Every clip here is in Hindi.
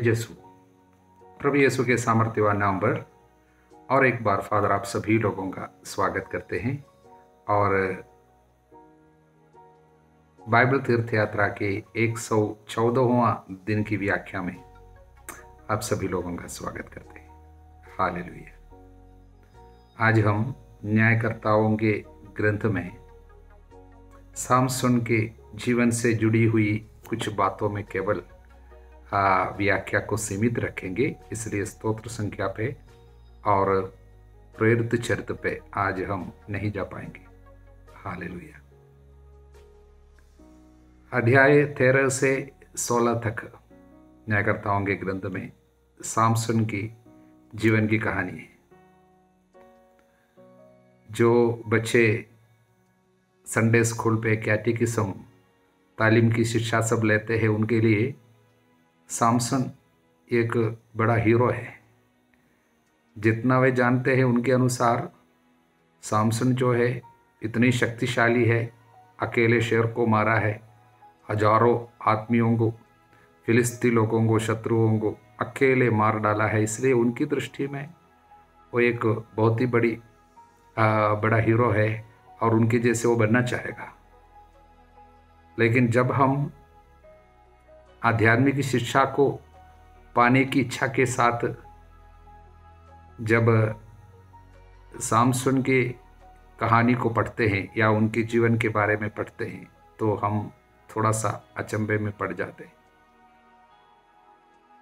यीशु, प्रभु यीशु के सामर्थ्यवान नाम पर और एक बार फादर आप सभी लोगों का स्वागत करते हैं और बाइबल तीर्थ यात्रा के 114वां दिन की व्याख्या में आप सभी लोगों का स्वागत करते हैं। हालेलुया। आज हम न्यायकर्ताओं के ग्रंथ में सामसन के जीवन से जुड़ी हुई कुछ बातों में केवल व्याख्या को सीमित रखेंगे, इसलिए स्तोत्र संख्या पे और प्रेरित चरित्र पे आज हम नहीं जा पाएंगे। हालेलुया। अध्याय 13 से 16 तक न्यायकर्ताओं के ग्रंथ में सामसन की जीवन की कहानी है। जो बच्चे संडे स्कूल पे कैटेकिज्म तालीम की शिक्षा सब लेते हैं, उनके लिए सामसन एक बड़ा हीरो है। जितना वे जानते हैं उनके अनुसार सामसन जो है इतनी शक्तिशाली है, अकेले शेर को मारा है, हजारों आदमियों को, फिलिस्ती लोगों को, शत्रुओं को अकेले मार डाला है। इसलिए उनकी दृष्टि में वो एक बहुत ही बड़ा हीरो है और उनके जैसे वो बनना चाहेगा। लेकिन जब हम आध्यात्मिक शिक्षा को पाने की इच्छा के साथ जब सामसन के कहानी को पढ़ते हैं या उनके जीवन के बारे में पढ़ते हैं तो हम थोड़ा सा अचंभे में पड़ जाते हैं,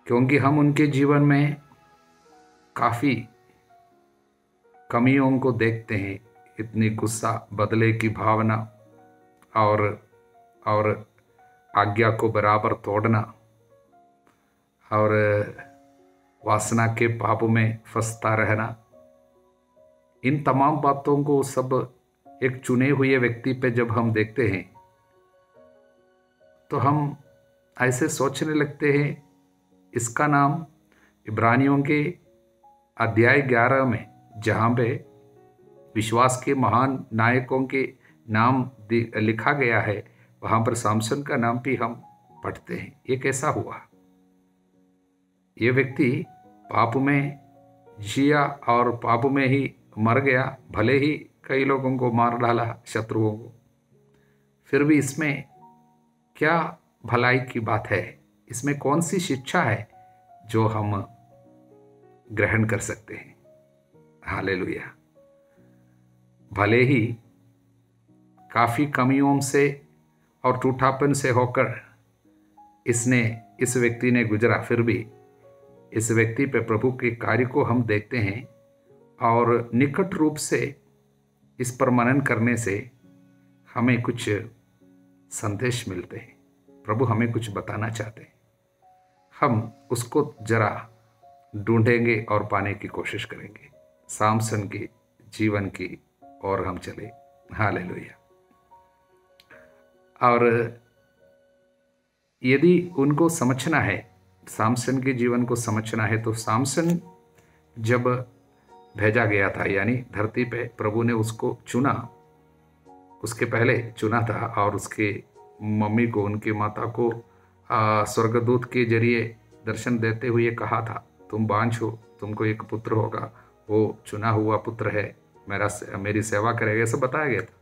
क्योंकि हम उनके जीवन में काफ़ी कमियों को देखते हैं। इतनी गुस्सा, बदले की भावना और आज्ञा को बराबर तोड़ना और वासना के पाप में फंसता रहना, इन तमाम बातों को सब एक चुने हुए व्यक्ति पे जब हम देखते हैं तो हम ऐसे सोचने लगते हैं। इसका नाम इब्रानियों के अध्याय 11 में, जहाँ पे विश्वास के महान नायकों के नाम लिखा गया है, वहाँ पर सामसन का नाम भी हम पढ़ते हैं। ये कैसा हुआ? ये व्यक्ति पाप में जिया और पाप में ही मर गया, भले ही कई लोगों को मार डाला, शत्रुओं को, फिर भी इसमें क्या भलाई की बात है? इसमें कौन सी शिक्षा है जो हम ग्रहण कर सकते हैं? हालेलुया। भले ही काफ़ी कमियों से और टूटापन से होकर इस व्यक्ति ने गुजरा, फिर भी इस व्यक्ति पे प्रभु के कार्य को हम देखते हैं और निकट रूप से इस पर मनन करने से हमें कुछ संदेश मिलते हैं। प्रभु हमें कुछ बताना चाहते हैं, हम उसको जरा ढूंढेंगे और पाने की कोशिश करेंगे। सामसन के जीवन की ओर हम चले। हालेलुया। और यदि उनको समझना है, सामसन के जीवन को समझना है, तो सामसन जब भेजा गया था, यानी धरती पे प्रभु ने उसको चुना, उसके पहले चुना था और उसके मम्मी को, उनकी माता को स्वर्गदूत के जरिए दर्शन देते हुए कहा था, तुम बांझ हो, तुमको एक पुत्र होगा, वो चुना हुआ पुत्र है, मेरी सेवा करेगा, ऐसा बताया गया था।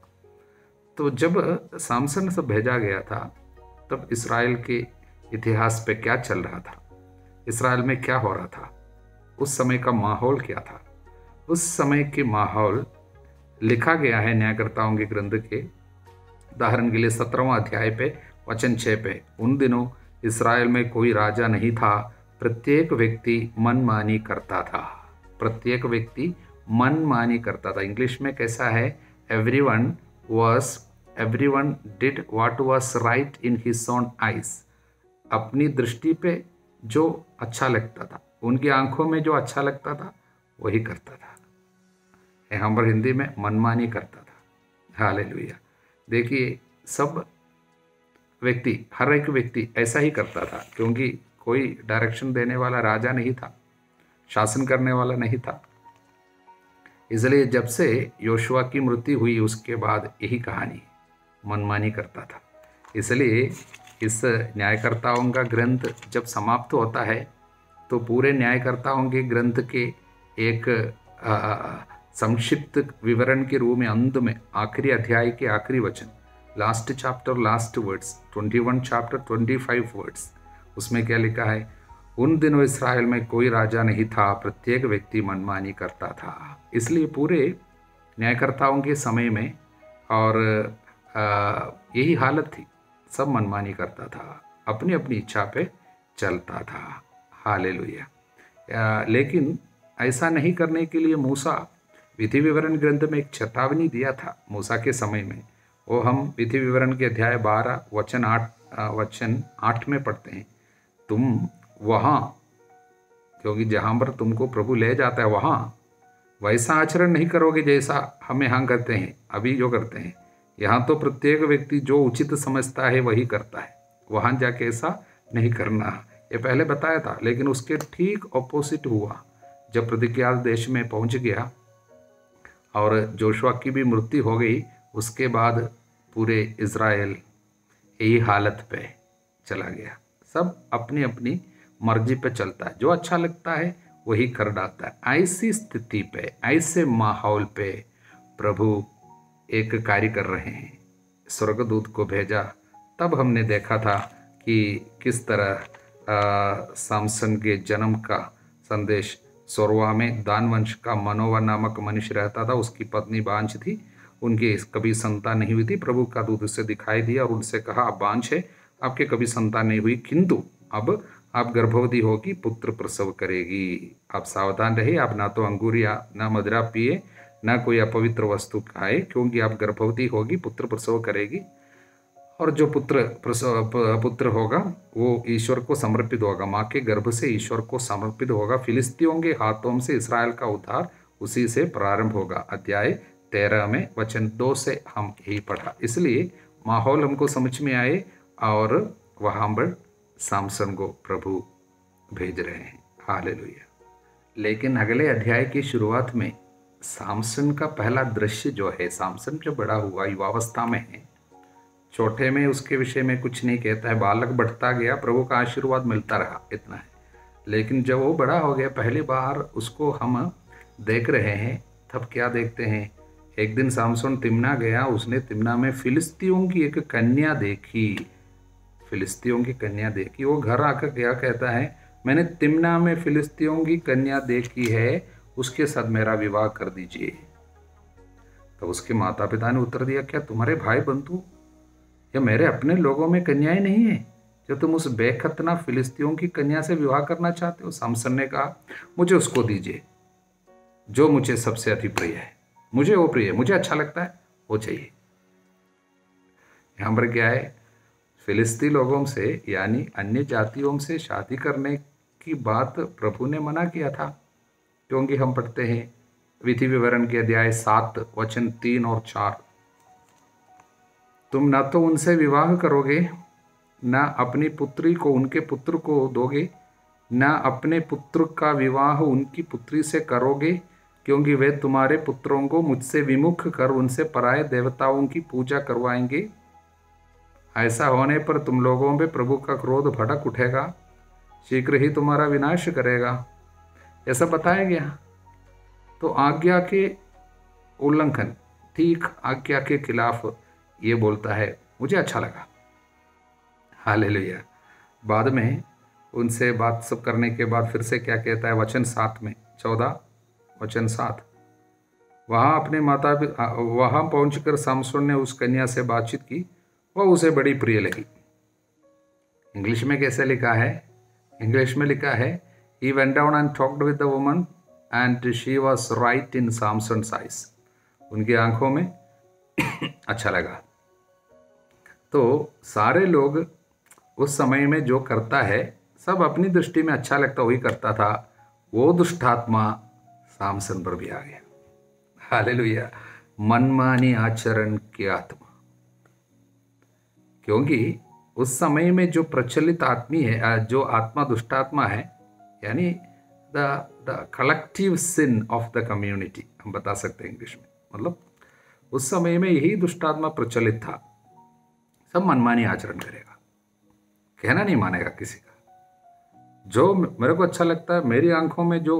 तो जब सामसन से भेजा गया था तब इस्राएल के इतिहास पे क्या चल रहा था, इस्राएल में क्या हो रहा था, उस समय का माहौल क्या था? उस समय के माहौल लिखा गया है न्यायकर्ताओं के ग्रंथ के, उदाहरण के लिए 17वां अध्याय पे वचन 6 पे, उन दिनों इस्राएल में कोई राजा नहीं था, प्रत्येक व्यक्ति मनमानी करता था। प्रत्येक व्यक्ति मनमानी करता था। इंग्लिश में कैसा है? everyone did what was right in his own eyes। अपनी दृष्टि पे जो अच्छा लगता था, उनकी आंखों में जो अच्छा लगता था वही करता था। हम पर हिंदी में मनमानी करता था। हालेलुया। देखिए, सब व्यक्ति, हर एक व्यक्ति ऐसा ही करता था, क्योंकि कोई डायरेक्शन देने वाला राजा नहीं था, शासन करने वाला नहीं था। इसलिए जब से योशुआ की मृत्यु हुई उसके बाद यही कहानी, मनमानी करता था। इसलिए इस न्यायकर्ताओं का ग्रंथ जब समाप्त होता है तो पूरे न्यायकर्ताओं के ग्रंथ के एक संक्षिप्त विवरण के रूप में अंत में आखिरी अध्याय के आखिरी वचन, last chapter last words, 21 chapter 25 words, उसमें क्या लिखा है? उन दिनों इस्राएल में कोई राजा नहीं था, प्रत्येक व्यक्ति मनमानी करता था। इसलिए पूरे न्यायकर्ताओं के समय में और यही हालत थी, सब मनमानी करता था, अपनी अपनी इच्छा पे चलता था। हालेलुया। लेकिन ऐसा नहीं करने के लिए मूसा विधि विवरण ग्रंथ में एक चेतावनी दिया था मूसा के समय में। वो हम विधि विवरण के अध्याय 12 वचन 8 में पढ़ते हैं, तुम वहाँ, क्योंकि जहाँ पर तुमको प्रभु ले जाता है वहाँ वैसा आचरण नहीं करोगे जैसा हम यहाँ करते हैं, अभी जो करते हैं। यहाँ तो प्रत्येक व्यक्ति जो उचित समझता है वही करता है, वहाँ जाके ऐसा नहीं करना। ये पहले बताया था, लेकिन उसके ठीक ऑपोजिट हुआ जब प्रतिज्ञा देश में पहुँच गया और जोशुआ की भी मृत्यु हो गई। उसके बाद पूरे इज़राइल यही हालत पे चला गया, सब अपनी अपनी मर्जी पे चलता है, जो अच्छा लगता है वही कर डालता है। ऐसी स्थिति पे, ऐसे माहौल पे प्रभु एक कार्य कर रहे हैं, स्वर्गदूत को भेजा। तब हमने देखा था कि किस तरह सामसन के जन्म का संदेश सोरवा में दानवंश का मनोवा नामक मनुष्य रहता था, उसकी पत्नी बांझ थी, उनकी कभी संतान नहीं हुई थी। प्रभु का दूत उससे दिखाई दिया और उनसे कहा, आप बांझ है, आपके कभी संतान नहीं हुई, किंतु अब आप गर्भवती होगी, पुत्र प्रसव करेगी। आप सावधान रहे, आप ना तो अंगूर या ना मदिरा पिए, ना कोई अपवित्र वस्तु खाए, क्योंकि आप गर्भवती होगी, पुत्र प्रसव करेगी, और जो पुत्र होगा वो ईश्वर को समर्पित होगा, माँ के गर्भ से ईश्वर को समर्पित होगा। फिलिस्तियों के हाथों से इस्राएल का उद्धार उसी से प्रारंभ होगा। अध्याय 13 में वचन 2 से हम यही पढ़ा। इसलिए माहौल हमको समझ में आए और वहाँ पर सामसन को प्रभु भेज रहे हैं। हालेलुया। लेकिन अगले अध्याय की शुरुआत में सामसन का पहला दृश्य जो है, सामसन जो बड़ा हुआ, युवावस्था में है, छोटे में उसके विषय में कुछ नहीं कहता है, बालक बढ़ता गया, प्रभु का आशीर्वाद मिलता रहा, इतना है। लेकिन जब वो बड़ा हो गया, पहली बार उसको हम देख रहे हैं, तब क्या देखते हैं? एक दिन सामसन तिम्ना गया, उसने तिम्ना में फिलिस्तियों की एक कन्या देखी, फिलिस्तियों की कन्या देखी। वो घर आकर क्या कहता है, मैंने तिम्ना में फिलिस्तियों की कन्या देखी है, उसके साथ मेरा विवाह कर दीजिए। तो उसके माता पिता ने उत्तर दिया, क्या तुम्हारे भाई बंधु या मेरे अपने लोगों में कन्याएं नहीं है जो तुम उस बेखतना फिलिस्तियों की कन्या से विवाह करना चाहते हो? सामसन ने कहा, मुझे उसको दीजिए जो मुझे सबसे अति प्रिय है, मुझे वो प्रिय है, मुझे अच्छा लगता है, वो चाहिए। यहाँ पर क्या है, फिलिस्ती लोगों से यानी अन्य जातियों से शादी करने की बात प्रभु ने मना किया था, क्योंकि हम पढ़ते हैं विधि विवरण के अध्याय 7 वचन 3 और 4, तुम ना तो उनसे विवाह करोगे, ना अपनी पुत्री को उनके पुत्र को दोगे, ना अपने पुत्र का विवाह उनकी पुत्री से करोगे, क्योंकि वे तुम्हारे पुत्रों को मुझसे विमुख कर उनसे पराये देवताओं की पूजा करवाएंगे। ऐसा होने पर तुम लोगों पे प्रभु का क्रोध भड़क उठेगा, शीघ्र ही तुम्हारा विनाश करेगा। ऐसा बताया गया। तो आज्ञा के उल्लंघन, ठीक आज्ञा के खिलाफ ये बोलता है, मुझे अच्छा लगा। हालेलुया। बाद में उनसे बात सब करने के बाद फिर से क्या कहता है, वचन 7 में 14 वचन 7, वहाँ अपने वहाँ पहुँचकर सामसन ने उस कन्या से बातचीत की, वह उसे बड़ी प्रिय लगी। इंग्लिश में कैसे लिखा है? इंग्लिश में लिखा है, he went down and talked with the woman and she was right in Samson's eyes. उनकी आंखों में अच्छा लगा। तो सारे लोग उस समय में जो करता है सब अपनी दृष्टि में अच्छा लगता वही करता था। वो दुष्टात्मा सामसन पर भी आ गया। हालेलुया। मनमानी आचरण की आत्मा, क्योंकि उस समय में जो प्रचलित आदमी है, जो आत्मा दुष्टात्मा है, यानी the collective sin of the community, हम बता सकते हैं इंग्लिश में, मतलब उस समय में यही दुष्टात्मा प्रचलित था। सब मनमानी आचरण करेगा, कहना नहीं मानेगा किसी का, जो मेरे को अच्छा लगता है, मेरी आंखों में जो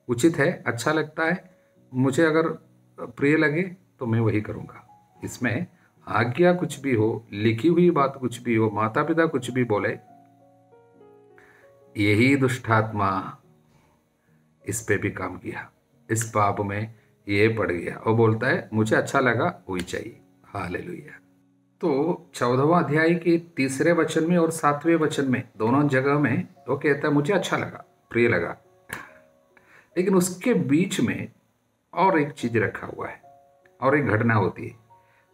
उचित है, अच्छा लगता है, मुझे अगर प्रिय लगे तो मैं वही करूँगा। इसमें आज्ञा कुछ भी हो, लिखी हुई बात कुछ भी हो, माता पिता कुछ भी बोले, यही दुष्टात्मा इस पे भी काम किया, इस पाप में ये पड़ गया। वो बोलता है मुझे अच्छा लगा वही चाहिए। हालेलुया। तो 14वां अध्याय के 3रे वचन में और 7वें वचन में दोनों जगह में वो कहता है मुझे अच्छा लगा, प्रिय लगा। लेकिन उसके बीच में और एक चीज रखा हुआ है और एक घटना होती है।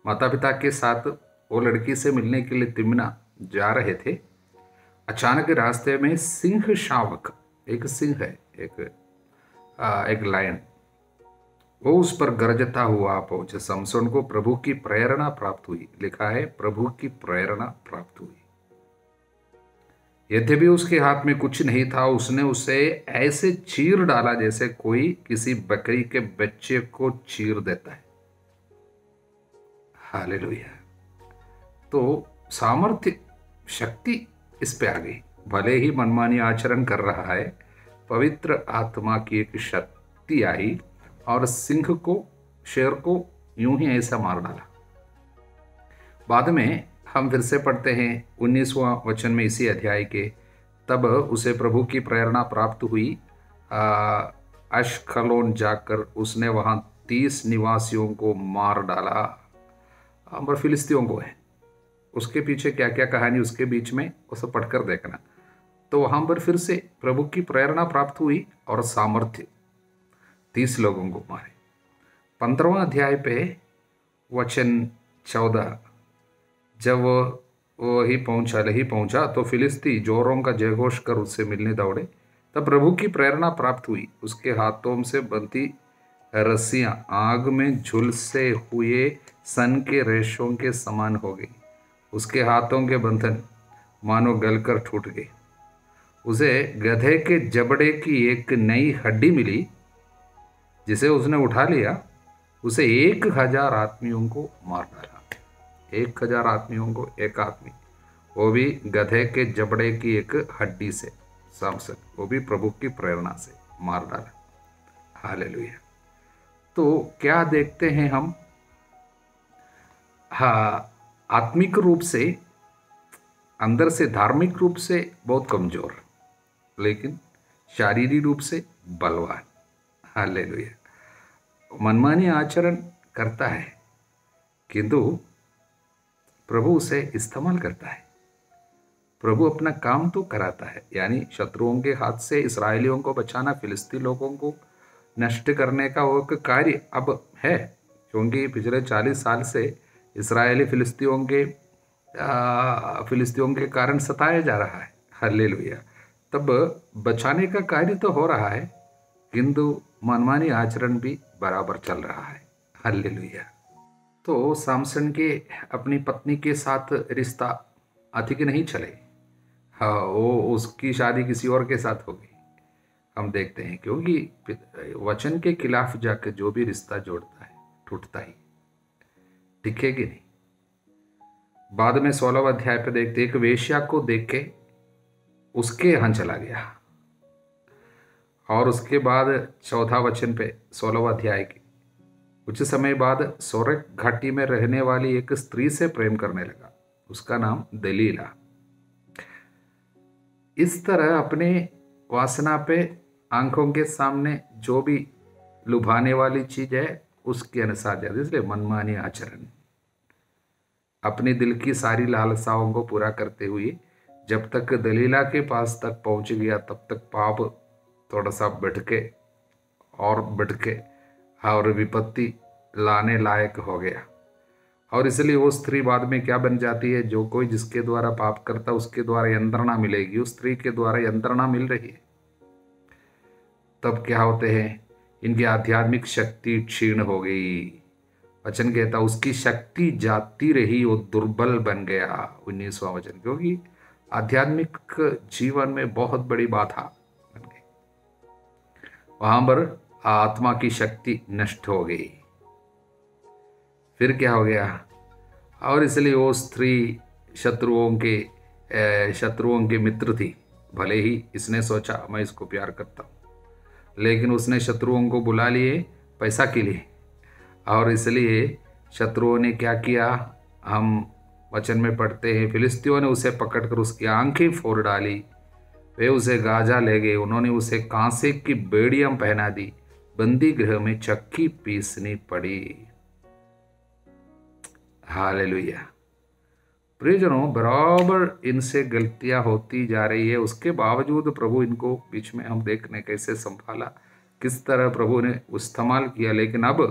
माता पिता के साथ वो लड़की से मिलने के लिए तिम्ना जा रहे थे। अचानक रास्ते में सिंह शावक, एक सिंह है, एक लायन, वो उस पर गरजता हुआ पहुंचे। समसन को प्रभु की प्रेरणा प्राप्त हुई। लिखा है प्रभु की प्रेरणा प्राप्त हुई। यद्यपि उसके हाथ में कुछ नहीं था, उसने उसे ऐसे चीर डाला जैसे कोई किसी बकरी के बच्चे को चीर देता है। हालेलुया। तो सामर्थ्य, शक्ति इस पे आ गई। भले ही मनमानी आचरण कर रहा है, पवित्र आत्मा की एक शक्ति आई और सिंह को, शेर को यूं ही ऐसा मार डाला। बाद में हम फिर से पढ़ते हैं 19वां वचन में इसी अध्याय के, तब उसे प्रभु की प्रेरणा प्राप्त हुई। अश्कलोन जाकर उसने वहां 30 निवासियों को मार डाला। पर फिलिस्तियों को है, उसके पीछे क्या क्या कहानी उसके बीच में, उसे पढ़कर देखना। तो वहां पर फिर से प्रभु की प्रेरणा प्राप्त हुई और सामर्थ्य, 30 लोगों को मारे। 15वां अध्याय पे वचन 14, जब वो ही पहुंचा तो फिलिस्ती जोरों का जयघोष कर उससे मिलने दौड़े। तब प्रभु की प्रेरणा प्राप्त हुई। उसके हाथों से बनती रस्सियां आग में झुलसे हुए सन के रेशों के समान हो गई। उसके हाथों के बंधन मानो गलकर टूट गए। उसे गधे के जबड़े की एक नई हड्डी मिली, जिसे उसने उठा लिया। उसे 1000 आदमियों को मार डाला। 1000 आदमियों को, एक आदमी, वो भी गधे के जबड़े की एक हड्डी से, सामसन, वो भी प्रभु की प्रेरणा से मार डाला। हालेलुया। तो क्या देखते हैं हम? हाँ, आत्मिक रूप से, अंदर से धार्मिक रूप से बहुत कमजोर, लेकिन शारीरिक रूप से बलवान। हालेलुया। मनमानी आचरण करता है, किंतु प्रभु उसे इस्तेमाल करता है। प्रभु अपना काम तो कराता है, यानी शत्रुओं के हाथ से इस्राएलियों को बचाना, फिलिस्ती लोगों को नष्ट करने का वो एक कार्य अब है, क्योंकि पिछले 40 साल से इस्राएली फिलिस्तियों के कारण सताया जा रहा है। हालेलुया। तब बचाने का कार्य तो हो रहा है, किंतु मनमानी आचरण भी बराबर चल रहा है। हालेलुया। तो सामसन के अपनी पत्नी के साथ रिश्ता अधिक नहीं चले। हाँ, वो उसकी शादी किसी और के साथ हो गई, हम देखते हैं, क्योंकि वचन के खिलाफ जाकर जो भी रिश्ता जोड़ता है टूटता ही, टिकेगी नहीं। बाद में 16वां अध्याय पे देखते, एक वेश्या को देख के उसके यहाँ चला गया। और उसके बाद 4वां वचन पे 16वां अध्याय के, कुछ समय बाद सोरेक घाटी में रहने वाली एक स्त्री से प्रेम करने लगा, उसका नाम दलीला। इस तरह अपने वासना पे, आंखों के सामने जो भी लुभाने वाली चीज है उसके अनुसार जाती, इसलिए मनमानी आचरण। अपने दिल की सारी लालसाओं को पूरा करते हुए जब तक दलीला के पास तक पहुंच गया, तब तक पाप थोड़ा सा बढ़ के और विपत्ति लाने लायक हो गया। और इसलिए वो स्त्री बाद में क्या बन जाती है? जो कोई जिसके द्वारा पाप करता उसके द्वारा यंत्रणा मिलेगी, उस स्त्री के द्वारा यंत्रणा मिल रही है। तब क्या होते हैं? इनकी आध्यात्मिक शक्ति क्षीण हो गई। वचन कहता उसकी शक्ति जाती रही, वो दुर्बल बन गया। 19वां वचन, क्योंकि आध्यात्मिक जीवन में बहुत बड़ी बाधा बन गई, वहां पर आत्मा की शक्ति नष्ट हो गई। फिर क्या हो गया? और इसलिए वो स्त्री शत्रुओं के मित्र थी, भले ही इसने सोचा मैं इसको प्यार करता हूँ, लेकिन उसने शत्रुओं को बुला लिए पैसा के लिए, और इसलिए शत्रुओं ने क्या किया, हम वचन में पढ़ते हैं, फिलिस्तियों ने उसे पकड़कर उसकी आंखें फोड़ डाली, वे उसे गाजा ले गए, उन्होंने उसे कांसे की बेड़ियां पहना दी, बंदी गृह में चक्की पीसनी पड़ी। हालेलुया। प्रियजनों, बराबर इनसे गलतियां होती जा रही है, उसके बावजूद प्रभु इनको बीच में हम देखने कैसे संभाला, किस तरह प्रभु ने इस्तेमाल किया। लेकिन अब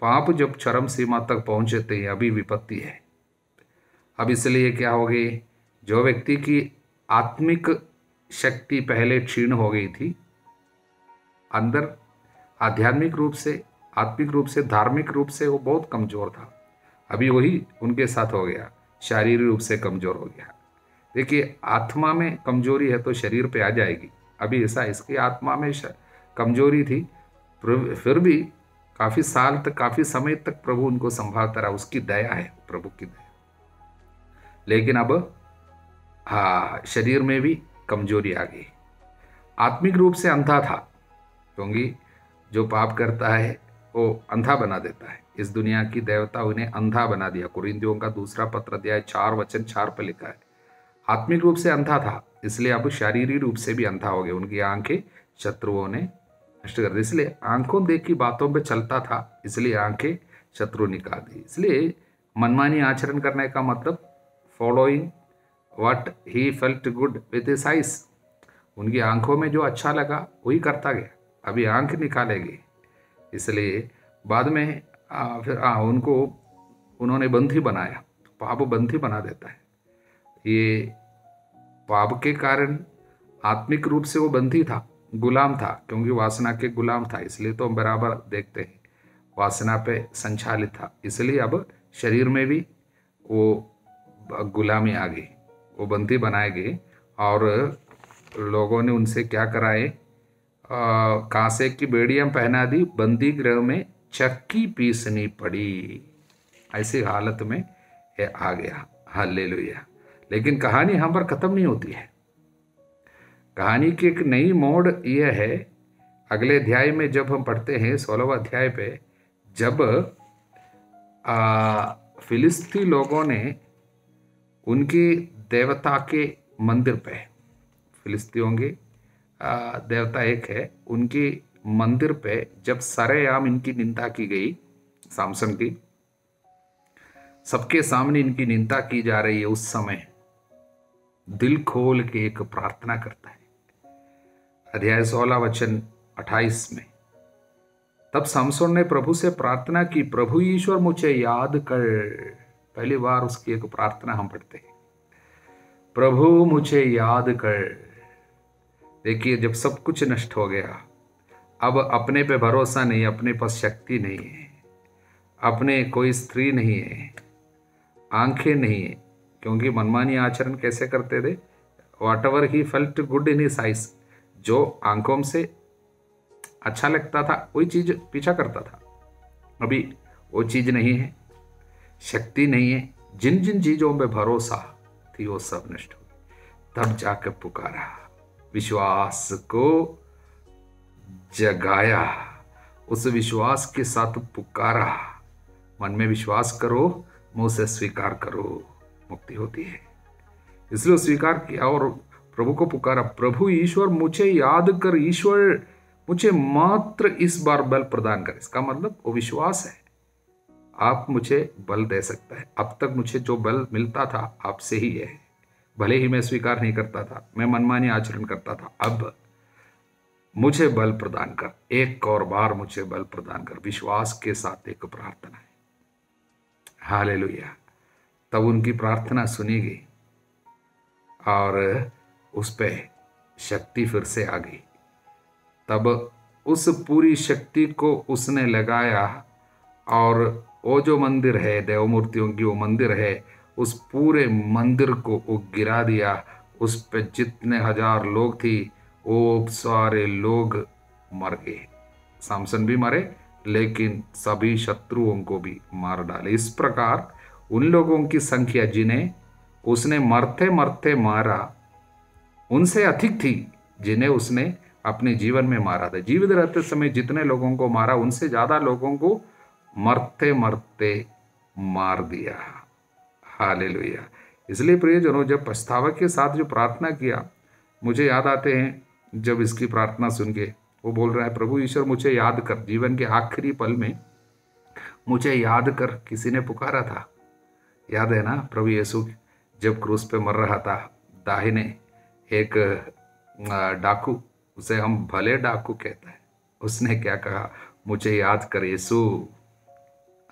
पाप जब चरम सीमा तक पहुंचते हैं, अभी विपत्ति है। अब इसलिए क्या हो गई, जो व्यक्ति की आत्मिक शक्ति पहले क्षीण हो गई थी, अंदर आध्यात्मिक रूप से, आत्मिक रूप से, धार्मिक रूप से वो बहुत कमजोर था, अभी वही उनके साथ हो गया, शारीरिक रूप से कमजोर हो गया। देखिए, आत्मा में कमजोरी है तो शरीर पे आ जाएगी। अभी ऐसा इसकी आत्मा में कमजोरी थी, फिर भी काफी साल तक, काफी समय तक प्रभु उनको संभालता रहा, उसकी दया है, प्रभु की दया। लेकिन अब शरीर में भी कमजोरी आ गई। आत्मिक रूप से अंधा था, क्योंकि जो पाप करता है वो अंधा बना देता है। इस दुनिया की देवता उन्हें अंधा बना दिया। कुरिन्थियों का दूसरा पत्र अध्याय 4 वचन 4 पर लिखा है। आत्मिक रूप से अंधा था, इसलिए अब शारीरिक रूप से भी अंधा हो गया। उनकी आंखें शत्रुओं ने नष्ट कर दी। इसलिए आंखों देखी बातों पे चलता था, इसलिए आंखें शत्रु निकाल दी। इसलिए मनमानी आचरण करने का मतलब following what he felt good with his eyes. उनकी आंखों में जो अच्छा लगा वही करता गया, अभी आंख निकालेगी। इसलिए बाद में फिर उनको उन्होंने बंधी बनाया। पाप बंधी बना देता है। ये पाप के कारण आत्मिक रूप से वो बंधी था, गुलाम था, क्योंकि वासना के गुलाम था। इसलिए तो हम बराबर देखते हैं वासना पे संचालित था, इसलिए अब शरीर में भी वो गुलामी आ गई, वो बंदी बनाए गए। और लोगों ने उनसे क्या कराए, कांसे की बेड़ियां पहना दी, बंदी गृह में चक्की पीसनी पड़ी। ऐसी हालत में ये आ गया। हालेलुया। लेकिन कहानी यहाँ पर खत्म नहीं होती है। कहानी की एक नई मोड़ यह है, अगले अध्याय में जब हम पढ़ते हैं 16वां अध्याय पे, जब फिलिस्ती लोगों ने उनकी देवता के मंदिर पे, फिलिस्तियों के देवता एक है, उनकी मंदिर पे जब सरेआम इनकी निंदा की गई, सामसन की सबके सामने इनकी निंदा की जा रही है, उस समय दिल खोल के एक प्रार्थना करता है। अध्याय 16 वचन 28 में, तब सामसन ने प्रभु से प्रार्थना की, प्रभु ईश्वर मुझे याद कर। पहली बार उसकी एक प्रार्थना हम पढ़ते हैं, प्रभु मुझे याद कर। देखिए, जब सब कुछ नष्ट हो गया, अब अपने पे भरोसा नहीं, अपने पास शक्ति नहीं है, अपने कोई स्त्री नहीं है, आंखें नहीं है, क्योंकि मनमानी आचरण कैसे करते थे, what ever he felt good in his eyes, जो आंखों से अच्छा लगता था वही चीज पीछा करता था। अभी वो चीज नहीं है, शक्ति नहीं है, जिन जिन चीजों पे भरोसा थी वो सब नष्ट हो गई। तब जाकर पुकारा, विश्वास को जगाया, उस विश्वास के साथ पुकारा। मन में विश्वास करो, मुंह से स्वीकार करो, मुक्ति होती है। इसलिए स्वीकार किया और प्रभु को पुकारा, प्रभु ईश्वर मुझे याद कर, ईश्वर मुझे मात्र इस बार बल प्रदान कर। इसका मतलब वो विश्वास है, आप मुझे बल दे सकता है। अब तक मुझे जो बल मिलता था आपसे ही है, भले ही मैं स्वीकार नहीं करता था, मैं मनमानी आचरण करता था, अब मुझे बल प्रदान कर, एक और बार मुझे बल प्रदान कर। विश्वास के साथ एक प्रार्थना है। हालेलुया। तब उनकी प्रार्थना सुनी गई और उस पे शक्ति फिर से आ गई। तब उस पूरी शक्ति को उसने लगाया और वो जो मंदिर है, देव मूर्तियों की वो मंदिर है, उस पूरे मंदिर को वो गिरा दिया। उस पे जितने हजार लोग थी वो सारे लोग मर गए। सामसन भी मरे, लेकिन सभी शत्रुओं को भी मार डाले। इस प्रकार उन लोगों की संख्या जिन्हें उसने मरते मरते मारा, उनसे अधिक थी जिन्हें उसने अपने जीवन में मारा था। जीवित रहते समय जितने लोगों को मारा उनसे ज्यादा लोगों को मरते मरते मार दिया। हालेलुया। इसलिए प्रियजनों, जब पछतावा के साथ जो प्रार्थना किया, मुझे याद आते हैं जब इसकी प्रार्थना सुन के वो बोल रहा है, प्रभु ईश्वर मुझे याद कर, जीवन के आखिरी पल में मुझे याद कर। किसी ने पुकारा था, याद है ना? प्रभु यीशु जब क्रूस पे मर रहा था, दाहिने एक डाकू, उसे हम भले डाकू कहते हैं, उसने क्या कहा, मुझे याद कर यीशु,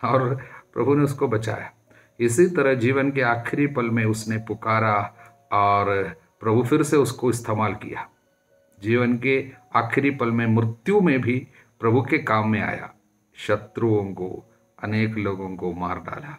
और प्रभु ने उसको बचाया। इसी तरह जीवन के आखिरी पल में उसने पुकारा और प्रभु फिर से उसको इस्तेमाल किया। जीवन के आखिरी पल में, मृत्यु में भी प्रभु के काम में आया। शत्रुओं को, अनेक लोगों को मार डाला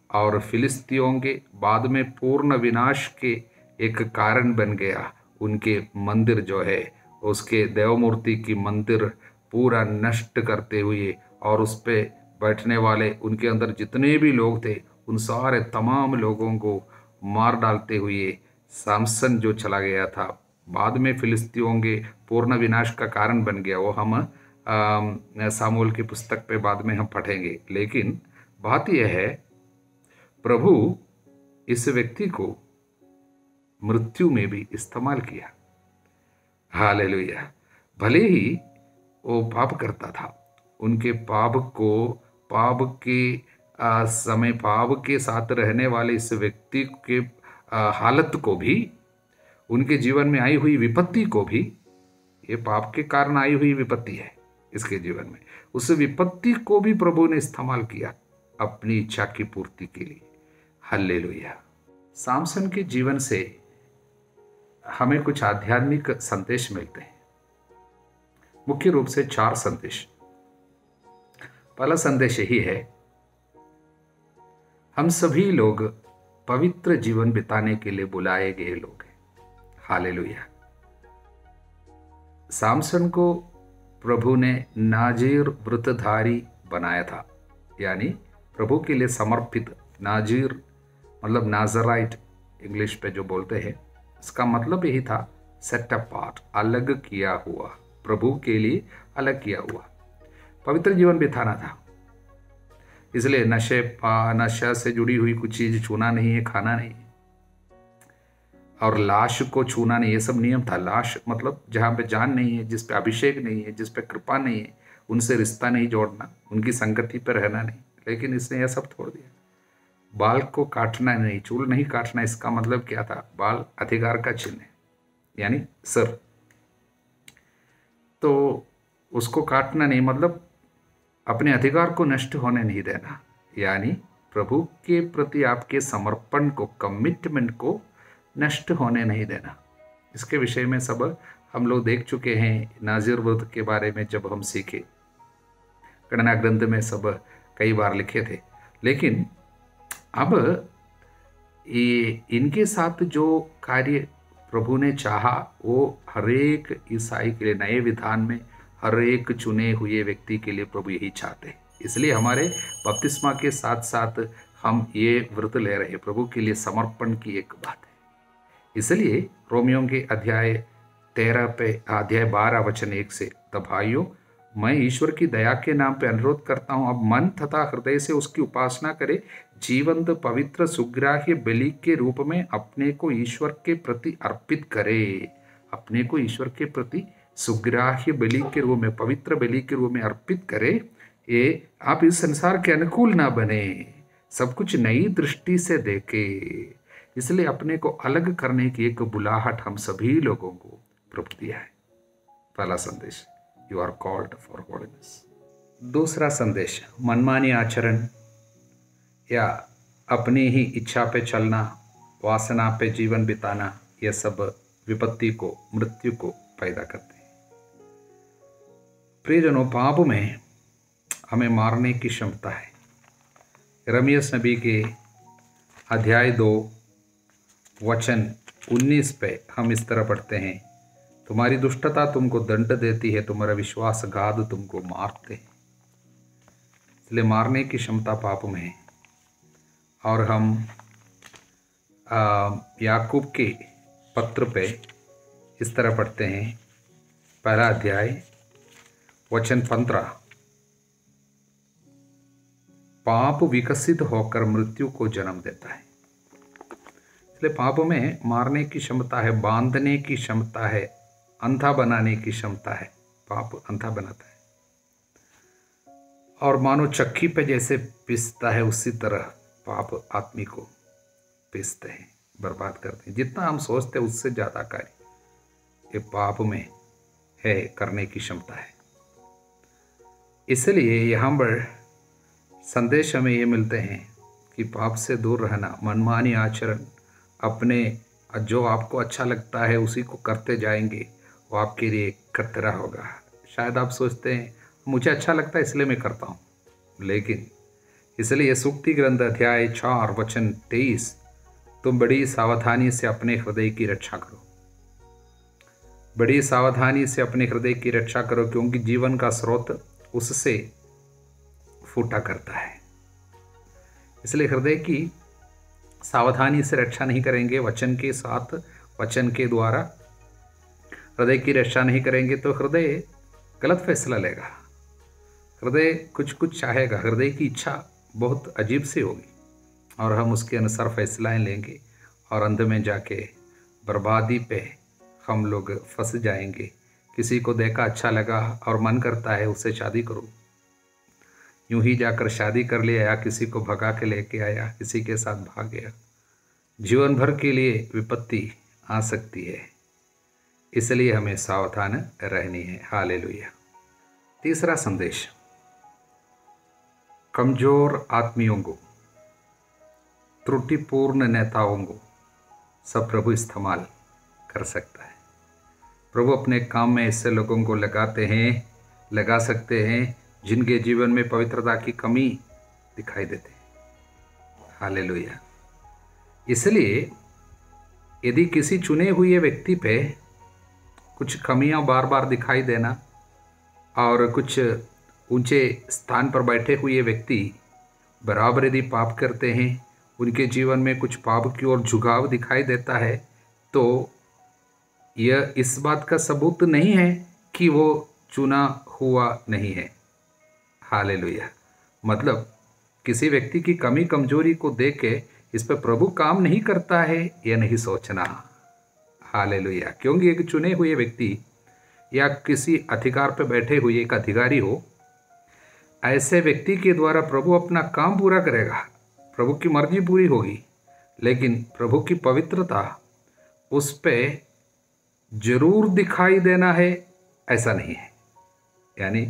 और फिलिस्तियों के बाद में पूर्ण विनाश के एक कारण बन गया। उनके मंदिर जो है, उसके देवमूर्ति की मंदिर पूरा नष्ट करते हुए, और उस पे बैठने वाले उनके अंदर जितने भी लोग थे उन सारे तमाम लोगों को मार डालते हुए सामसन जो चला गया था, बाद में फिलिस्तियों के पूर्ण विनाश का कारण बन गया। वो हम सामुएल की पुस्तक पे बाद में हम पढ़ेंगे। लेकिन बात यह है, प्रभु इस व्यक्ति को मृत्यु में भी इस्तेमाल किया। हालेलुया। भले ही वो पाप करता था, उनके पाप को, पाप के समय पाप के साथ रहने वाले इस व्यक्ति के हालत को भी, उनके जीवन में आई हुई विपत्ति को भी, ये पाप के कारण आई हुई विपत्ति है इसके जीवन में, उस विपत्ति को भी प्रभु ने इस्तेमाल किया अपनी इच्छा की पूर्ति के लिए। हालेलुया। सामसन के जीवन से हमें कुछ आध्यात्मिक संदेश मिलते हैं, मुख्य रूप से 4 संदेश। पहला संदेश यही है, हम सभी लोग पवित्र जीवन बिताने के लिए बुलाए गए लोग हैं। हालेलुया। सामसन को प्रभु ने नाजीर व्रतधारी बनाया था, यानी प्रभु के लिए समर्पित। नाजीर मतलब नाजराइट इंग्लिश पे जो बोलते हैं, इसका मतलब यही था सेट अपार्ट, अलग किया हुआ, प्रभु के लिए अलग किया हुआ, पवित्र जीवन बिताना था। इसलिए नशा से जुड़ी हुई कुछ चीज छूना नहीं है, खाना नहीं है, और लाश को छूना नहीं, ये सब नियम था। लाश मतलब जहाँ पे जान नहीं है, जिस पे अभिषेक नहीं है, जिस पे कृपा नहीं है, उनसे रिश्ता नहीं जोड़ना, उनकी संगति पर रहना नहीं। लेकिन इसने यह सब छोड़ दिया। बाल को काटना नहीं, चूल नहीं काटना, इसका मतलब क्या था? बाल अधिकार का चिन्ह है, यानी सर, तो उसको काटना नहीं मतलब अपने अधिकार को नष्ट होने नहीं देना, यानी प्रभु के प्रति आपके समर्पण को, कमिटमेंट को नष्ट होने नहीं देना। इसके विषय में सब हम लोग देख चुके हैं। नाज़ीर व्रत के बारे में जब हम सीखे, गणना ग्रंथ में सब कई बार लिखे थे। लेकिन अब ये इनके साथ जो कार्य प्रभु ने चाहा, वो हरेक ईसाई के लिए, नए विधान में हर एक चुने हुए व्यक्ति के लिए प्रभु यही चाहते हैं। इसलिए हमारे बपतिस्मा के साथ साथ हम ये व्रत ले रहे हैं, प्रभु के लिए समर्पण की एक बात है। इसलिए रोमियों के अध्याय 13 पे, अध्याय 12 वचन 1 से, तब भाइयों मैं ईश्वर की दया के नाम पे अनुरोध करता हूँ, अब मन तथा हृदय से उसकी उपासना करे, जीवंत पवित्र सुग्राह्य बलि के रूप में अपने को ईश्वर के प्रति अर्पित करे। अपने को ईश्वर के प्रति सुग्राह्य बलि के रूप में, पवित्र बलि के रूप में अर्पित करे। ये आप इस संसार के अनुकूल ना बने, सब कुछ नई दृष्टि से देखे। इसलिए अपने को अलग करने की एक बुलाहट हम सभी लोगों को प्रभु दिया है। पहला संदेश, you are called for holiness. दूसरा संदेश, मनमानी आचरण या अपनी ही इच्छा पे चलना, वासना पे जीवन बिताना, यह सब विपत्ति को, मृत्यु को पैदा करते हैं। प्रियजनों, पाप में हमें मारने की क्षमता है। यिर्मयाह नबी के अध्याय 2 वचन 19 पे हम इस तरह पढ़ते हैं, तुम्हारी दुष्टता तुमको दंड देती है, तुम्हारा विश्वासघात तुमको मारते हैं। इसलिए मारने की क्षमता पाप में है। और हम याकूब के पत्र पे इस तरह पढ़ते हैं, पहला अध्याय वचन 15। पाप विकसित होकर मृत्यु को जन्म देता है। इसलिए पाप में मारने की क्षमता है, बांधने की क्षमता है, अंधा बनाने की क्षमता है। पाप अंधा बनाता है, और मानो चक्की पे जैसे पीसता है उसी तरह पाप आदमी को पीसते हैं, बर्बाद करते हैं। जितना हम सोचते हैं उससे ज़्यादा कार्य ये पाप में है, करने की क्षमता है। इसलिए यहाँ पर संदेश हमें ये मिलते हैं कि पाप से दूर रहना, मनमानी आचरण, अपने जो आपको अच्छा लगता है उसी को करते जाएंगे, वो आपके लिए खतरा होगा। शायद आप सोचते हैं मुझे अच्छा लगता है इसलिए मैं करता हूँ, लेकिन इसलिए सूक्ति ग्रंथ अध्याय 4 वचन 23, तुम बड़ी सावधानी से अपने हृदय की रक्षा करो। बड़ी सावधानी से अपने हृदय की रक्षा करो, क्योंकि जीवन का स्रोत उससे फूटा करता है। इसलिए हृदय की सावधानी से रक्षा नहीं करेंगे, वचन के साथ, वचन के द्वारा हृदय की रक्षा नहीं करेंगे तो हृदय गलत फैसला लेगा, हृदय कुछ कुछ चाहेगा, हृदय की इच्छा बहुत अजीब सी होगी और हम उसके अनुसार फैसलाएं लेंगे और अंत में जाके बर्बादी पे हम लोग फंस जाएंगे। किसी को देखा अच्छा लगा और मन करता है उससे शादी करो, यूं ही जाकर शादी कर लिया, या किसी को भगा के लेके आया, किसी के साथ भाग गया, जीवन भर के लिए विपत्ति आ सकती है। इसलिए हमें सावधान रहनी है। हालेलुया। तीसरा संदेश, कमजोर आदमियों को, त्रुटिपूर्ण नेताओं को सब प्रभु इस्तेमाल कर सकता है। प्रभु अपने काम में ऐसे लोगों को लगा सकते हैं जिनके जीवन में पवित्रता की कमी दिखाई देती है। हालेलुया। इसलिए यदि किसी चुने हुए व्यक्ति पे कुछ कमियां बार बार दिखाई देना और कुछ ऊंचे स्थान पर बैठे हुए व्यक्ति बराबर यदि पाप करते हैं, उनके जीवन में कुछ पाप की ओर झुकाव दिखाई देता है, तो यह इस बात का सबूत नहीं है कि वो चुना हुआ नहीं है। हालेलुया। मतलब किसी व्यक्ति की कमी कमजोरी को देख के इस पर प्रभु काम नहीं करता है यह नहीं सोचना। हालेलुया। क्योंकि एक चुने हुए व्यक्ति या किसी अधिकार पर बैठे हुए एक अधिकारी हो, ऐसे व्यक्ति के द्वारा प्रभु अपना काम पूरा करेगा, प्रभु की मर्जी पूरी होगी, लेकिन प्रभु की पवित्रता उस पे जरूर दिखाई देना है ऐसा नहीं है। यानी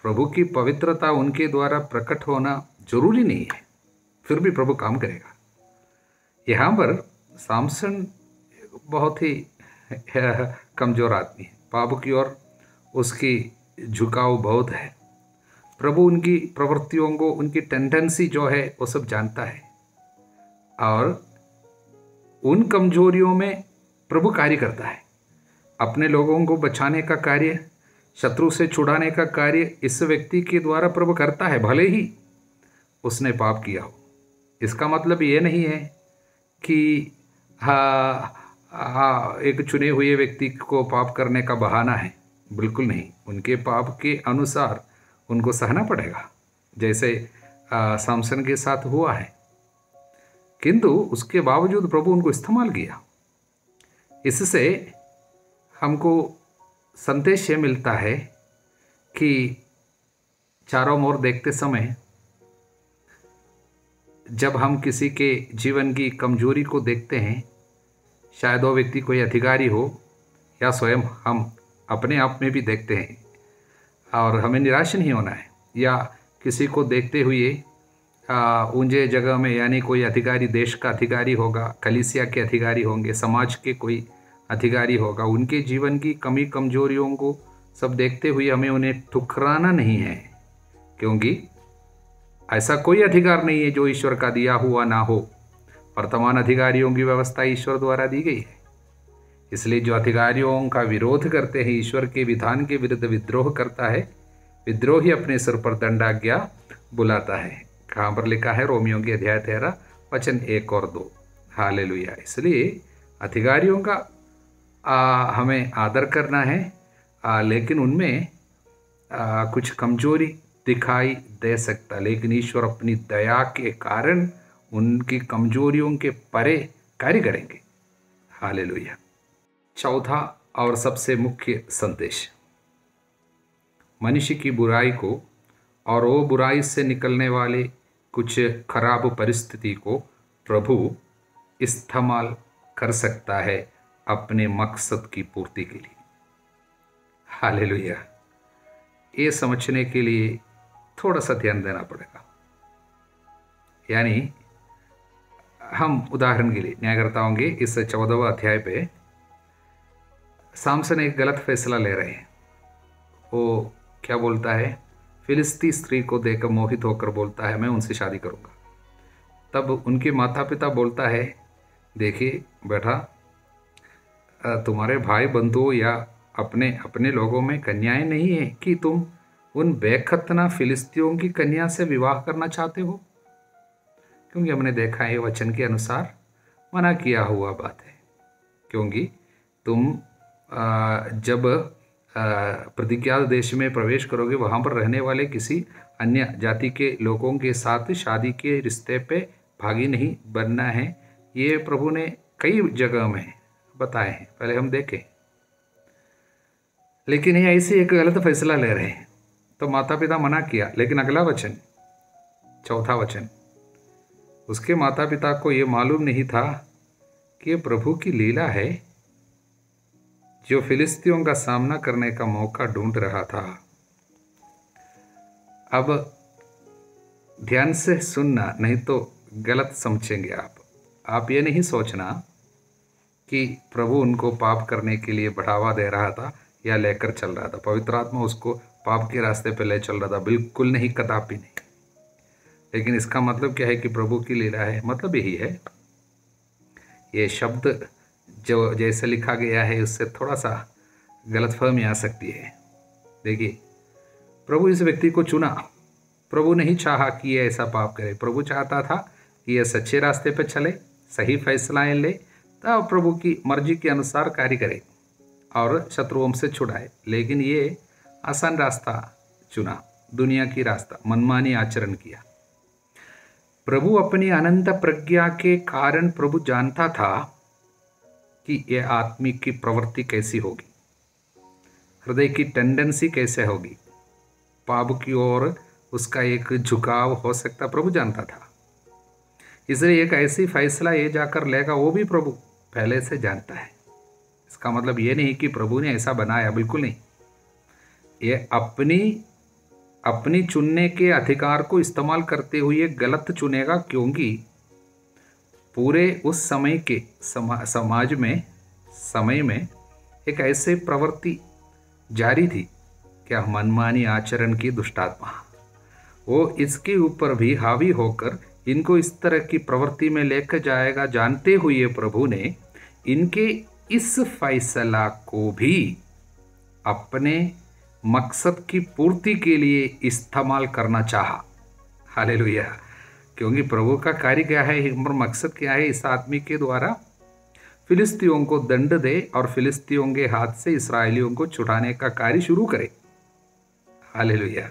प्रभु की पवित्रता उनके द्वारा प्रकट होना जरूरी नहीं है, फिर भी प्रभु काम करेगा। यहाँ पर सामसन बहुत ही कमज़ोर आदमी है, पाप की ओर उसकी झुकाव बहुत है। प्रभु उनकी प्रवृत्तियों को, उनकी टेंडेंसी जो है वो सब जानता है, और उन कमजोरियों में प्रभु कार्य करता है। अपने लोगों को बचाने का कार्य, शत्रु से छुड़ाने का कार्य इस व्यक्ति के द्वारा प्रभु करता है, भले ही उसने पाप किया हो। इसका मतलब ये नहीं है कि एक चुने हुए व्यक्ति को पाप करने का बहाना है, बिल्कुल नहीं। उनके पाप के अनुसार उनको सहना पड़ेगा, जैसे सामसन के साथ हुआ है, किंतु उसके बावजूद प्रभु उनको इस्तेमाल किया। इससे हमको संदेश ये मिलता है कि चारों ओर देखते समय जब हम किसी के जीवन की कमजोरी को देखते हैं, शायद वो व्यक्ति कोई अधिकारी हो या स्वयं हम अपने आप में भी देखते हैं, और हमें निराश नहीं होना है। या किसी को देखते हुए ऊंचे जगह में, यानी कोई अधिकारी, देश का अधिकारी होगा, कलीसिया के अधिकारी होंगे, समाज के कोई अधिकारी होगा, उनके जीवन की कमी कमजोरियों को सब देखते हुए हमें उन्हें ठुकराना नहीं है, क्योंकि ऐसा कोई अधिकार नहीं है जो ईश्वर का दिया हुआ ना हो। वर्तमान अधिकारियों की व्यवस्था ईश्वर द्वारा दी गई है। इसलिए जो अधिकारियों का विरोध करते हैं, ईश्वर के विधान के विरुद्ध विद्रोह करता है, विद्रोही अपने सिर पर दंडाज्ञा बुलाता है। कहाँ पर लिखा है? रोमियों के अध्याय 13 वचन 1 और 2। हालेलुया। इसलिए अधिकारियों का हमें आदर करना है, लेकिन उनमें कुछ कमजोरी दिखाई दे सकता, लेकिन ईश्वर अपनी दया के कारण उनकी कमजोरियों के परे कार्य करेंगे। हालेलुया। चौथा और सबसे मुख्य संदेश, मनुष्य की बुराई को और वो बुराई से निकलने वाले कुछ खराब परिस्थिति को प्रभु इस्तेमाल कर सकता है अपने मकसद की पूर्ति के लिए। हालेलुया। ये समझने के लिए थोड़ा सा ध्यान देना पड़ेगा। यानी हम उदाहरण के लिए न्यायकर्ताओं के इस 14वें अध्याय पे सामसन एक गलत फैसला ले रहे हैं। वो क्या बोलता है, फिलिस्ती स्त्री को देखकर मोहित होकर बोलता है मैं उनसे शादी करूंगा। तब उनके माता पिता बोलता है, देखिए बेटा, तुम्हारे भाई बंधुओं या अपने अपने लोगों में कन्याएं नहीं है कि तुम उन बेखतना फिलिस्तियों की कन्या से विवाह करना चाहते हो, क्योंकि हमने देखा है वचन के अनुसार मना किया हुआ बात है। क्योंकि तुम जब प्रतिज्ञा देश में प्रवेश करोगे, वहाँ पर रहने वाले किसी अन्य जाति के लोगों के साथ शादी के रिश्ते पे भागी नहीं बनना है। ये प्रभु ने कई जगह में बताए हैं, पहले हम देखें। लेकिन ये ऐसे एक गलत फैसला ले रहे हैं, तो माता पिता मना किया। लेकिन अगला वचन, चौथा वचन, उसके माता पिता को ये मालूम नहीं था कि ये प्रभु की लीला है जो फिलिस्तियों का सामना करने का मौका ढूंढ रहा था। अब ध्यान से सुनना, नहीं तो गलत समझेंगे आप ये नहीं सोचना कि प्रभु उनको पाप करने के लिए बढ़ावा दे रहा था या लेकर चल रहा था, पवित्र आत्मा उसको पाप के रास्ते पर ले चल रहा था, बिल्कुल नहीं, कदापि नहीं। लेकिन इसका मतलब क्या है कि प्रभु की लीला है, मतलब यही है। ये शब्द जो जैसे लिखा गया है उससे थोड़ा सा गलतफहमी आ सकती है। देखिए, प्रभु इस व्यक्ति को चुना। प्रभु नहीं चाहा कि ये ऐसा पाप करे। प्रभु चाहता था कि यह सच्चे रास्ते पर चले, सही फैसलाएं ले, तब प्रभु की मर्जी के अनुसार कार्य करे और शत्रुओं से छुड़ाए। लेकिन ये आसान रास्ता चुना, दुनिया की रास्ता, मनमानी आचरण किया। प्रभु अपनी अनंत प्रज्ञा के कारण प्रभु जानता था कि यह आत्मिक की प्रवृत्ति कैसी होगी, हृदय की टेंडेंसी कैसे होगी, पाप की ओर उसका एक झुकाव हो सकता, प्रभु जानता था। इसलिए एक ऐसी फैसला ये जाकर लेगा, वो भी प्रभु पहले से जानता है। इसका मतलब ये नहीं कि प्रभु ने ऐसा बनाया, बिल्कुल नहीं। ये अपनी चुनने के अधिकार को इस्तेमाल करते हुए गलत चुनेगा, क्योंकि पूरे उस समय के समय में एक ऐसे प्रवृत्ति जारी थी, क्या मनमानी आचरण की दुष्टात्मा, वो इसके ऊपर भी हावी होकर इनको इस तरह की प्रवृत्ति में लेकर जाएगा। जानते हुए प्रभु ने इनके इस फैसला को भी अपने मकसद की पूर्ति के लिए इस्तेमाल करना चाहा। हालेलुया। क्योंकि प्रभु का कार्य क्या है, मकसद क्या है, इस आदमी के द्वारा फिलिस्तियों को दंड दे और फिलिस्तियों के हाथ से इस्राएलियों को छुड़ाने का कार्य शुरू करे। हालेलुया।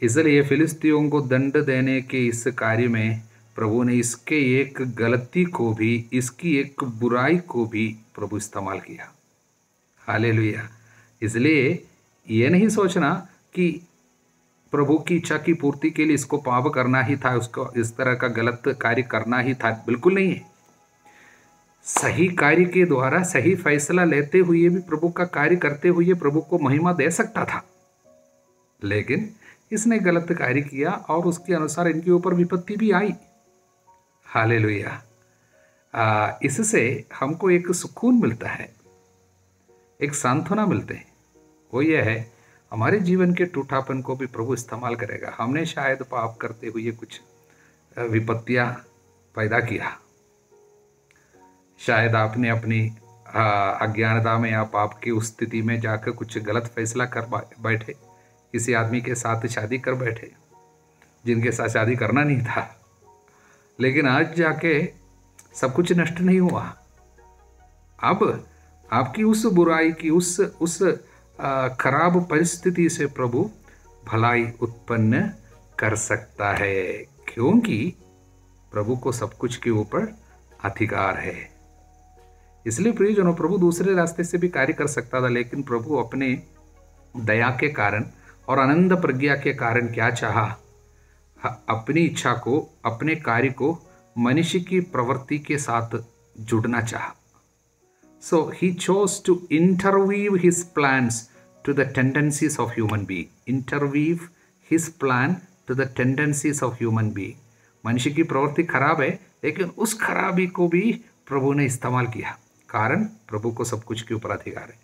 इसलिए फिलिस्तियों को दंड देने के इस कार्य में प्रभु ने इसके एक गलती को भी, इसकी एक बुराई को भी प्रभु इस्तेमाल किया। हालेलुया। इसलिए ये नहीं सोचना कि प्रभु की इच्छा की पूर्ति के लिए इसको पाप करना ही था, उसको इस तरह का गलत कार्य करना ही था, बिल्कुल नहीं है। सही कार्य के द्वारा सही फैसला लेते हुए भी प्रभु का कार्य करते हुए प्रभु को महिमा दे सकता था, लेकिन इसने गलत कार्य किया और उसके अनुसार इनके ऊपर विपत्ति भी आई। हालेलुया। इससे हमको एक सुकून मिलता है, एक सांत्वना मिलते हैं। वो ये है, हमारे जीवन के टूटापन को भी प्रभु इस्तेमाल करेगा। हमने शायद पाप करते हुए कुछ विपत्तियां पैदा किया, शायद आपने अपनी अज्ञानता में या पाप की उस स्थिति में जाकर कुछ गलत फैसला कर बैठे, किसी आदमी के साथ शादी कर बैठे जिनके साथ शादी करना नहीं था, लेकिन आज जाके सब कुछ नष्ट नहीं हुआ। अब आपकी उस बुराई की उस खराब परिस्थिति से प्रभु भलाई उत्पन्न कर सकता है, क्योंकि प्रभु को सब कुछ के ऊपर अधिकार है। इसलिए प्रियजनों, प्रभु दूसरे रास्ते से भी कार्य कर सकता था, लेकिन प्रभु अपने दया के कारण और आनंद प्रज्ञा के कारण क्या चाहा, अपनी इच्छा को, अपने कार्य को मनुष्य की प्रवृत्ति के साथ जुड़ना चाहा। So he chose to interweave his plans to the tendencies of human being. Interweave his plan to the tendencies of human being. मनुष्य की प्रवृत्ति खराब है, लेकिन उस खराबी को भी प्रभु ने इस्तेमाल किया, कारण प्रभु को सब कुछ के ऊपर अधिकार है।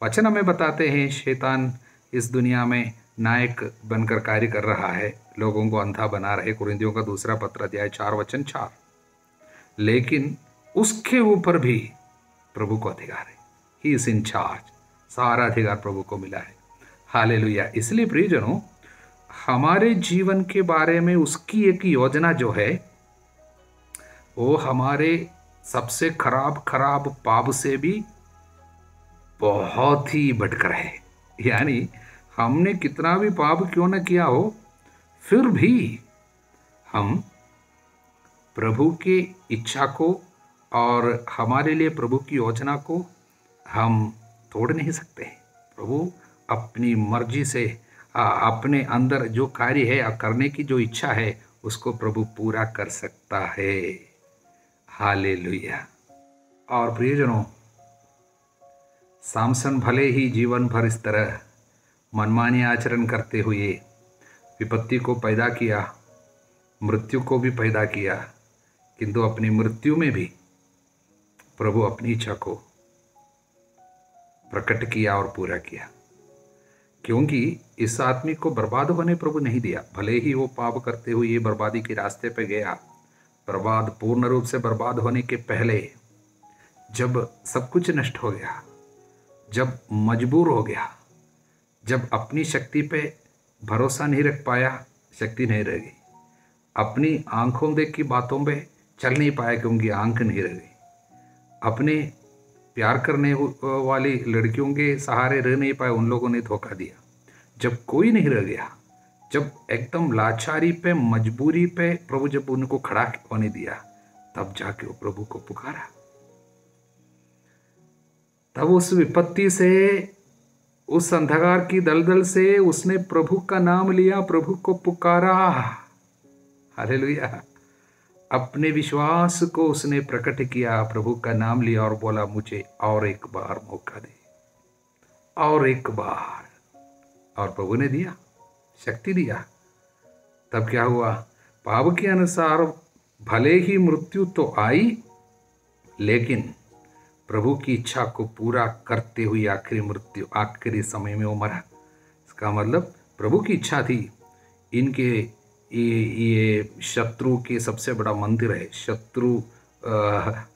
वचन हमें बताते हैं शैतान इस दुनिया में नायक बनकर कार्य कर रहा है, लोगों को अंधा बना रहे। कुरिन्थियों का दूसरा पत्र अध्याय 4:4। लेकिन उसके ऊपर भी प्रभु को अधिकार है। He is in charge. सारा अधिकार प्रभु को मिला है। हालेलुया। इसलिए प्रियजनों, हमारे जीवन के बारे में उसकी एक योजना जो है, वो हमारे सबसे खराब पाप से भी बहुत ही बढ़कर है। यानी हमने कितना भी पाप क्यों न किया हो, फिर भी हम प्रभु की इच्छा को और हमारे लिए प्रभु की योजना को हम तोड़ नहीं सकते। प्रभु अपनी मर्जी से अपने अंदर जो कार्य है, करने की जो इच्छा है, उसको प्रभु पूरा कर सकता है। हालेलुया। और प्रियजनों, सामसन भले ही जीवन भर इस तरह मनमानी आचरण करते हुए विपत्ति को पैदा किया, मृत्यु को भी पैदा किया, किंतु अपनी मृत्यु में भी प्रभु अपनी इच्छा को प्रकट किया और पूरा किया, क्योंकि इस आदमी को बर्बाद होने प्रभु नहीं दिया। भले ही वो पाप करते हुए ये बर्बादी के रास्ते पे गया, पूर्ण रूप से बर्बाद होने के पहले जब सब कुछ नष्ट हो गया, जब मजबूर हो गया, जब अपनी शक्ति पे भरोसा नहीं रख पाया, शक्ति नहीं रह गई, अपनी आंखों देख की बातों पे चल नहीं पाया क्योंकि आंख नहीं रह गई, अपने प्यार करने वाली लड़कियों के सहारे रह नहीं पाए, उन लोगों ने धोखा दिया। जब कोई नहीं रह गया, जब एकदम लाचारी पे, मजबूरी पे प्रभु जब उनको खड़ा होने दिया, तब जाके वो प्रभु को पुकारा। तब उस विपत्ति से, उस अंधकार की दलदल से उसने प्रभु का नाम लिया, प्रभु को पुकारा। हालेलुया। अपने विश्वास को उसने प्रकट किया, प्रभु का नाम लिया और बोला, मुझे और एक बार मौका दे, और एक बार। और प्रभु ने दिया, शक्ति दिया। तब क्या हुआ? पाप के अनुसार भले ही मृत्यु तो आई, लेकिन प्रभु की इच्छा को पूरा करते हुए आखिरी समय में वो मरा। इसका मतलब प्रभु की इच्छा थी, इनके ये शत्रु के सबसे बड़ा मंदिर है, शत्रु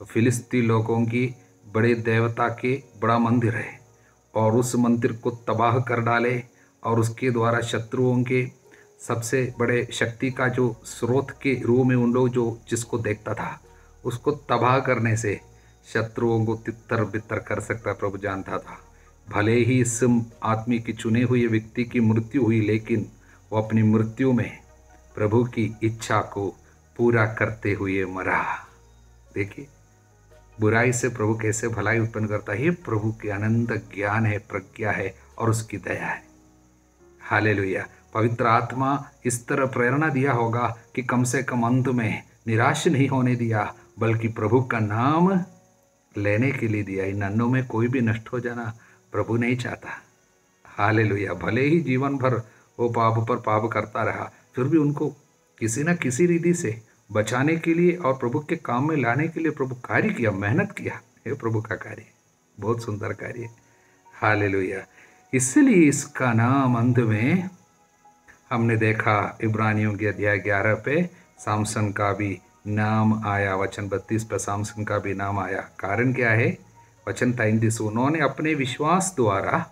फिलिस्ती लोगों की बड़े देवता के बड़ा मंदिर है, और उस मंदिर को तबाह कर डाले, और उसके द्वारा शत्रुओं के सबसे बड़े शक्ति का जो स्रोत के रूप में उन लोग जो जिसको देखता था, उसको तबाह करने से शत्रुओं को तितर बितर कर सकता प्रभु जानता था। भले ही इस आदमी की चुने हुए व्यक्ति की मृत्यु हुई, लेकिन वो अपनी मृत्यु में प्रभु की इच्छा को पूरा करते हुए मरा। देखिए बुराई से प्रभु कैसे भलाई उत्पन्न करता है। ये प्रभु के अनंत ज्ञान है, प्रज्ञा है और उसकी दया है। हालेलुया। पवित्र आत्मा इस तरह प्रेरणा दिया होगा कि कम से कम अंत में निराश नहीं होने दिया, बल्कि प्रभु का नाम लेने के लिए दिया। इन अन्नों में कोई भी नष्ट हो जाना प्रभु नहीं चाहता। हालेलुया। भले ही जीवन भर वो पाप पर पाप करता रहा, फिर भी उनको किसी न किसी रीति से बचाने के लिए और प्रभु के काम में लाने के लिए प्रभु कार्य किया, मेहनत किया। ये प्रभु का कार्य, बहुत सुंदर कार्य। हालेलुया। इसलिए इसका नाम अंत में हमने देखा इब्रानियों के अध्याय 11 पे सामसन का भी नाम आया। वचन 32 पे सामसन का भी नाम आया। कारण क्या है? वचन 33, उन्होंने अपने विश्वास द्वारा,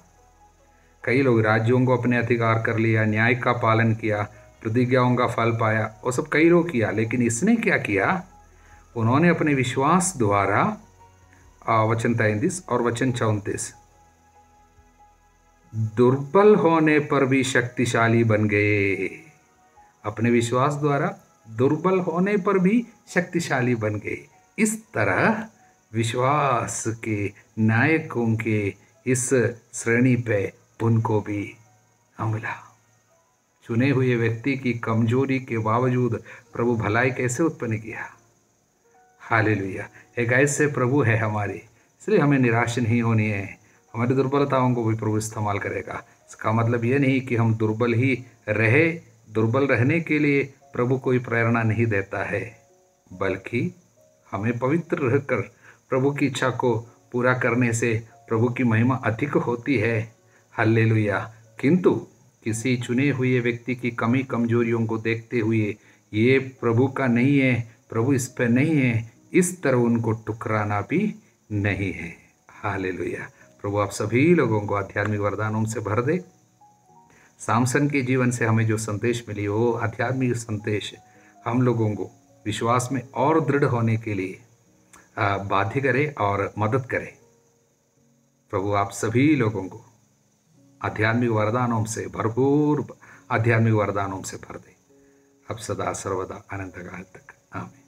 कई लोग राज्यों को अपने अधिकार कर लिया, न्याय का पालन किया, प्रतिज्ञाओं का फल पाया, वो सब कई लोग किया, लेकिन इसने क्या किया? उन्होंने अपने विश्वास द्वारा वचन 33 और वचन 34। दुर्बल होने पर भी शक्तिशाली बन गए। अपने विश्वास द्वारा दुर्बल होने पर भी शक्तिशाली बन गए। इस तरह विश्वास के नायकों के इस श्रेणी पे उनको भी मिला। चुने हुए व्यक्ति की कमजोरी के बावजूद प्रभु भलाई कैसे उत्पन्न किया। हालेलुया। एक ऐसे प्रभु है हमारे, इसलिए हमें निराश नहीं होनी है। हमारी दुर्बलताओं को भी प्रभु इस्तेमाल करेगा। इसका मतलब ये नहीं कि हम दुर्बल ही रहे। दुर्बल रहने के लिए प्रभु कोई प्रेरणा नहीं देता है, बल्कि हमें पवित्र रहकर प्रभु की इच्छा को पूरा करने से प्रभु की महिमा अधिक होती है। हालेलुया। किंतु किसी चुने हुए व्यक्ति की कमी कमजोरियों को देखते हुए ये प्रभु का नहीं है, प्रभु इस पर नहीं है, इस तरह उनको ठुकराना भी नहीं है। हालेलुया। प्रभु आप सभी लोगों को आध्यात्मिक वरदानों से भर दे। सामसन के जीवन से हमें जो संदेश मिली वो आध्यात्मिक संदेश हम लोगों को विश्वास में और दृढ़ होने के लिए बाध्य करे और मदद करे। प्रभु आप सभी लोगों को आध्यात्मिक वरदानों से भरपूर आध्यात्मिक वरदानों से भर दे, अब सदा सर्वदा अनंत काल तक। आमीन।